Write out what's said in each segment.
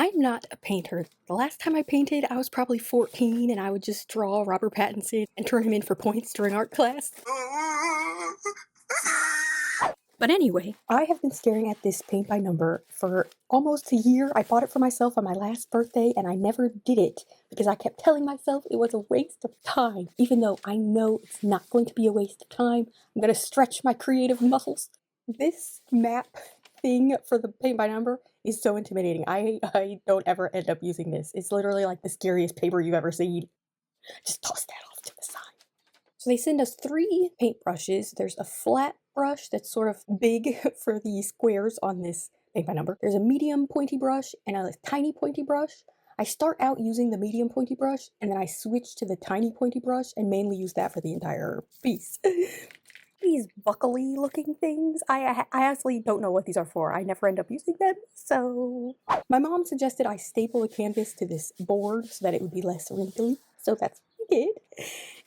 I'm not a painter. The last time I painted, I was probably 14 and I would just draw Robert Pattinson and turn him in for points during art class. But anyway, I have been staring at this paint by number for almost a year. I bought it for myself on my last birthday and I never did it because I kept telling myself it was a waste of time, even though I know it's not going to be a waste of time. I'm going to stretch my creative muscles. This map thing for the paint by number is so intimidating. I don't ever end up using this. It's literally like the scariest paper you've ever seen. Just toss that off to the side. So they send us 3 paintbrushes. There's a flat brush that's sort of big for the squares on this paint by number. There's a medium pointy brush and a tiny pointy brush. I start out using the medium pointy brush and then I switch to the tiny pointy brush and mainly use that for the entire piece. These buckly looking things, I honestly don't know what these are for. I never end up using them, so... My mom suggested I staple the canvas to this board so that it would be less wrinkly, so that's what I did.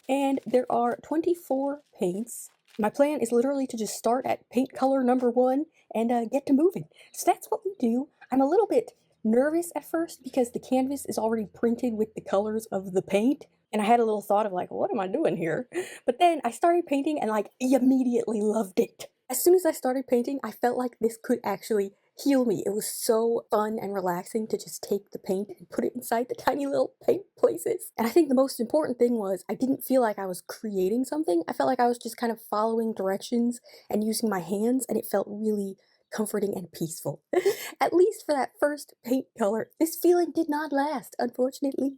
And there are 24 paints. My plan is literally to just start at paint color number 1 and get to moving. So that's what we do. I'm a little bit nervous at first because the canvas is already printed with the colors of the paint. And I had a little thought of like, what am I doing here? But then I started painting and like immediately loved it. As soon as I started painting, I felt like this could actually heal me. It was so fun and relaxing to just take the paint and put it inside the tiny little paint places. And I think the most important thing was I didn't feel like I was creating something. I felt like I was just kind of following directions and using my hands, and it felt really comforting and peaceful. At least for that first paint color. This feeling did not last, unfortunately.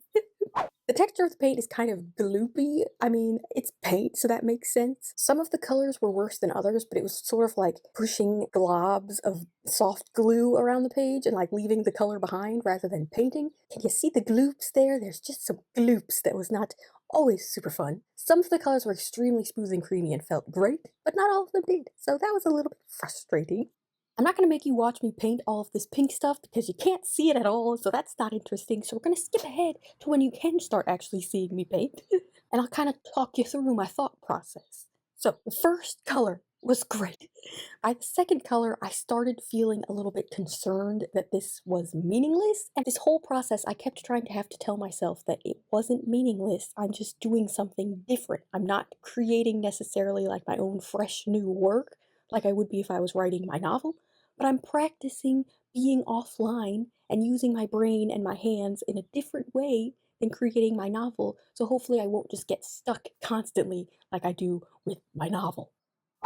The texture of the paint is kind of gloopy. I mean, it's paint, so that makes sense. Some of the colors were worse than others, but it was sort of like pushing globs of soft glue around the page and like leaving the color behind rather than painting. Can you see the gloops there? There's just some gloops that was not always super fun. Some of the colors were extremely smooth and creamy and felt great, but not all of them did, so that was a little bit frustrating. I'm not going to make you watch me paint all of this pink stuff because you can't see it at all, so that's not interesting. So we're going to skip ahead to when you can start actually seeing me paint, and I'll kind of talk you through my thought process. So the first color was great. By the second color, I started feeling a little bit concerned that this was meaningless, and this whole process I kept trying to have to tell myself that it wasn't meaningless. I'm just doing something different. I'm not creating necessarily like my own fresh new work like I would be if I was writing my novel, but I'm practicing being offline and using my brain and my hands in a different way than creating my novel, so hopefully I won't just get stuck constantly like I do with my novel.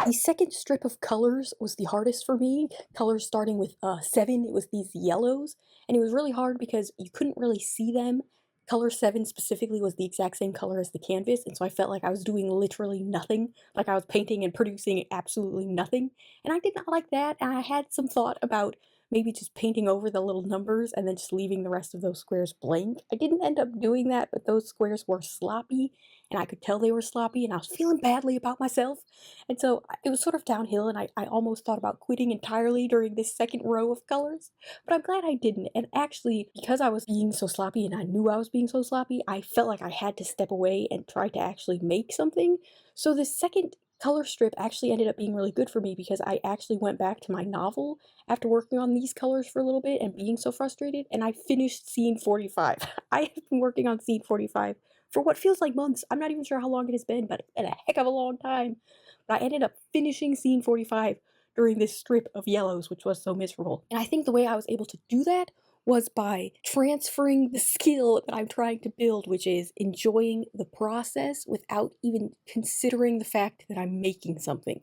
The second strip of colors was the hardest for me. Colors starting with 7, it was these yellows, and it was really hard because you couldn't really see them. Color 7 specifically was the exact same color as the canvas, and so I felt like I was doing literally nothing, like I was painting and producing absolutely nothing, and I did not like that, and I had some thought about maybe just painting over the little numbers and then just leaving the rest of those squares blank. I didn't end up doing that, but those squares were sloppy, and I could tell they were sloppy, and I was feeling badly about myself, and so it was sort of downhill, and I almost thought about quitting entirely during this second row of colors, but I'm glad I didn't. And actually, because I was being so sloppy and I knew I was being so sloppy, I felt like I had to step away and try to actually make something. So this second color strip actually ended up being really good for me because I actually went back to my novel after working on these colors for a little bit and being so frustrated, and I finished scene 45. I have been working on scene 45 for what feels like months. I'm not even sure how long it has been, but it's been a heck of a long time. But I ended up finishing scene 45 during this strip of yellows, which was so miserable. And I think the way I was able to do that was by transferring the skill that I'm trying to build, which is enjoying the process without even considering the fact that I'm making something.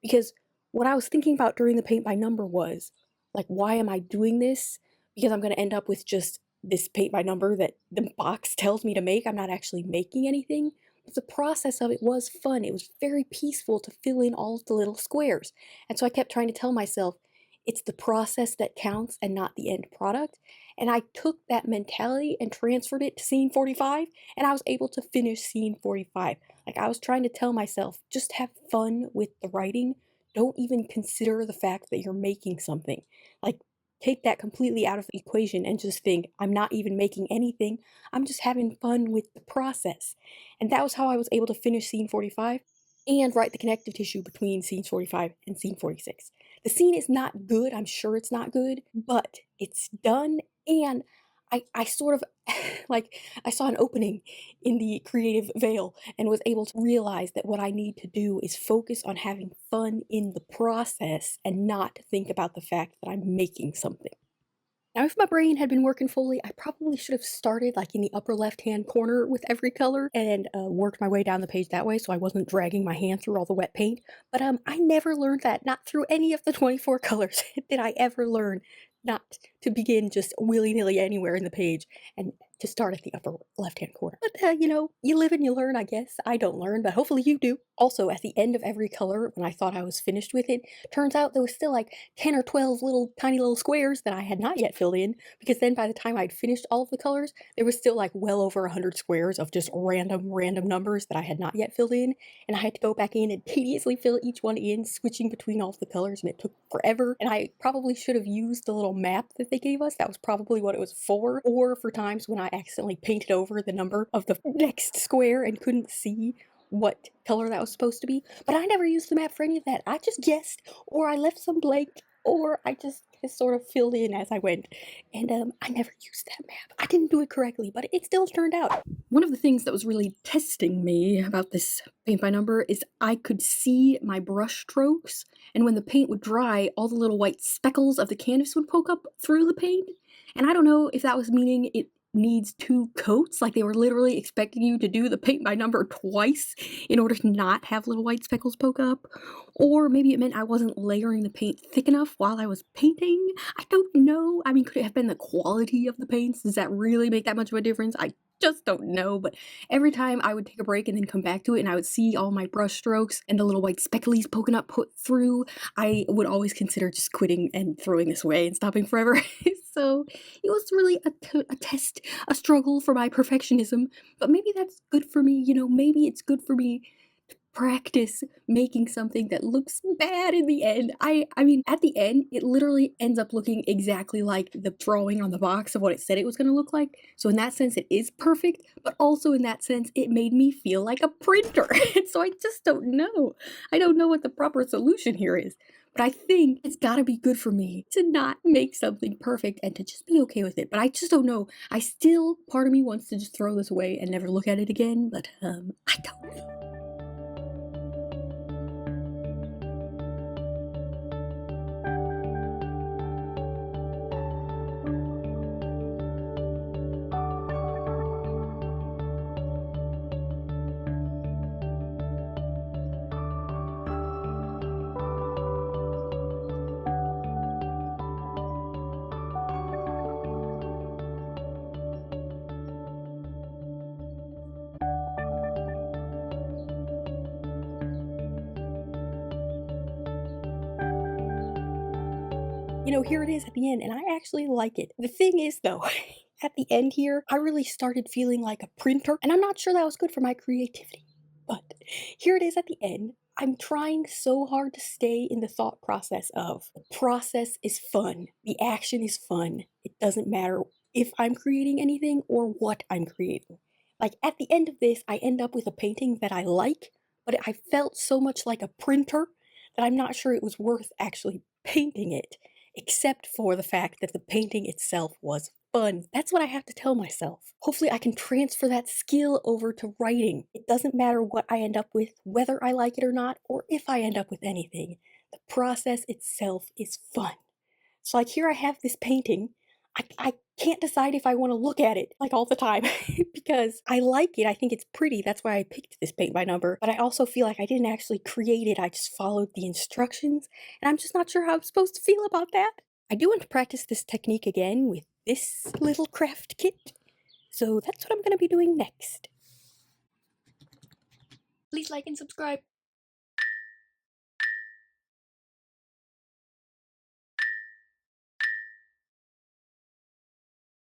Because what I was thinking about during the paint by number was, like, why am I doing this? Because I'm going to end up with just this paint by number that the box tells me to make. I'm not actually making anything. But the process of it was fun. It was very peaceful to fill in all of the little squares. And so I kept trying to tell myself, it's the process that counts and not the end product. And I took that mentality and transferred it to scene 45, and I was able to finish scene 45. Like, I was trying to tell myself, just have fun with the writing. Don't even consider the fact that you're making something. Like, take that completely out of the equation and just think, I'm not even making anything. I'm just having fun with the process. And that was how I was able to finish scene 45 and write the connective tissue between scene 45 and scene 46. The scene is not good, I'm sure it's not good, but it's done And I sort of like I saw an opening in the creative veil and was able to realize that what I need to do is focus on having fun in the process and not think about the fact that I'm making something. Now, if my brain had been working fully, I probably should have started like in the upper left-hand corner with every color and worked my way down the page that way so I wasn't dragging my hand through all the wet paint. But I never learned that. Not through any of the 24 colors did I ever learn not to begin just willy-nilly anywhere in the page and to start at the upper left-hand corner. But, you know, you live and you learn, I guess. I don't learn, but hopefully you do. Also, at the end of every color, when I thought I was finished with it, turns out there was still like 10 or 12 little tiny little squares that I had not yet filled in, because then by the time I'd finished all of the colors, there was still like well over 100 squares of just random numbers that I had not yet filled in, and I had to go back in and tediously fill each one in, switching between all of the colors, and it took forever, and I probably should have used the little map that they gave us. That was probably what it was for, or for times when I accidentally painted over the number of the next square and couldn't see what color that was supposed to be. But I never used the map for any of that. I just guessed, or I left some blank, or I just sort of filled in as I went. And I never used that map. I didn't do it correctly, but it still turned out. One of the things that was really testing me about this paint by number is I could see my brush strokes, and when the paint would dry, all the little white speckles of the canvas would poke up through the paint. And I don't know if that was meaning it needs 2 coats, like they were literally expecting you to do the paint by number twice in order to not have little white speckles poke up, or maybe it meant I wasn't layering the paint thick enough while I was painting. I don't know. I mean, could it have been the quality of the paints? Does that really make that much of a difference? I just don't know, but every time I would take a break and then come back to it and I would see all my brush strokes and the little white specklies poking up put through, I would always consider just quitting and throwing this away and stopping forever. So it was really a test, a struggle for my perfectionism, but maybe that's good for me, you know, maybe it's good for me to practice making something that looks bad in the end. I mean, at the end, it literally ends up looking exactly like the drawing on the box of what it said it was going to look like. So in that sense, it is perfect, but also in that sense, it made me feel like a printer. And so I just don't know. I don't know what the proper solution here is. But I think it's gotta be good for me to not make something perfect and to just be okay with it. But I just don't know. I still, part of me wants to just throw this away and never look at it again, but I don't know. You know, here it is at the end, and I actually like it. The thing is, though, at the end here, I really started feeling like a printer, and I'm not sure that was good for my creativity. But here it is at the end. I'm trying so hard to stay in the thought process of the process is fun, the action is fun. It doesn't matter if I'm creating anything or what I'm creating. Like at the end of this, I end up with a painting that I like, but I felt so much like a printer that I'm not sure it was worth actually painting it, except for the fact that the painting itself was fun. That's what I have to tell myself. Hopefully, I can transfer that skill over to writing. It doesn't matter what I end up with, whether I like it or not, or if I end up with anything. The process itself is fun. So, like, here I have this painting. I can't decide if I want to look at it like all the time because I like it. I think it's pretty. That's why I picked this paint by number. But I also feel like I didn't actually create it. I just followed the instructions. And I'm just not sure how I'm supposed to feel about that. I do want to practice this technique again with this little craft kit. So that's what I'm going to be doing next. Please like and subscribe.